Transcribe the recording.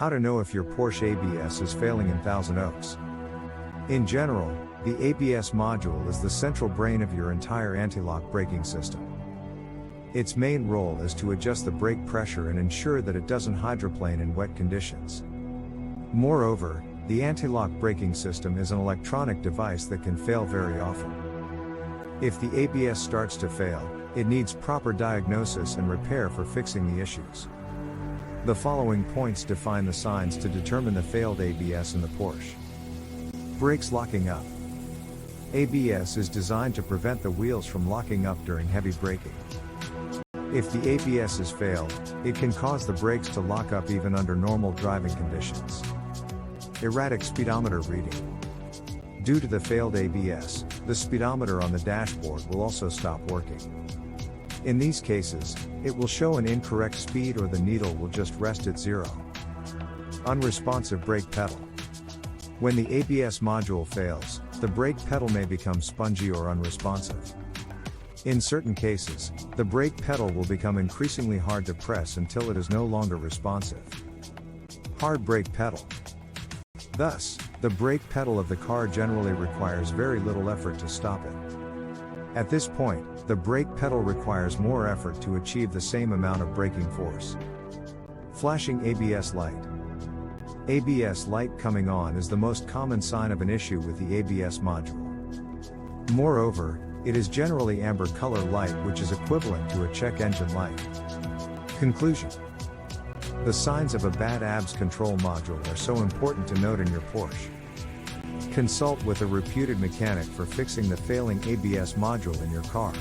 How to know if your Porsche ABS is failing in Thousand Oaks. In general, the ABS module is the central brain of your entire anti-lock braking system. Its main role is to adjust the brake pressure and ensure that it doesn't hydroplane in wet conditions. Moreover, the anti-lock braking system is an electronic device that can fail very often. If the ABS starts to fail, it needs proper diagnosis and repair for fixing the issues. The following points define the signs to determine the failed ABS in the Porsche. Brakes locking up. ABS is designed to prevent the wheels from locking up during heavy braking. If the ABS is failed, it can cause the brakes to lock up even under normal driving conditions. Erratic speedometer reading. Due to the failed ABS, the speedometer on the dashboard will also stop working. In these cases, it will show an incorrect speed or the needle will just rest at zero. Unresponsive brake pedal. When the ABS module fails, the brake pedal may become spongy or unresponsive. In certain cases, the brake pedal will become increasingly hard to press until it is no longer responsive. Hard brake pedal. Thus, the brake pedal of the car generally requires very little effort to stop it. At this point, the brake pedal requires more effort to achieve the same amount of braking force. Flashing ABS light. ABS light coming on is the most common sign of an issue with the ABS module. Moreover, it is generally amber color light, which is equivalent to a check engine light. Conclusion. The signs of a bad ABS control module are so important to note in your Porsche. Consult with a reputed mechanic for fixing the failing ABS module in your car.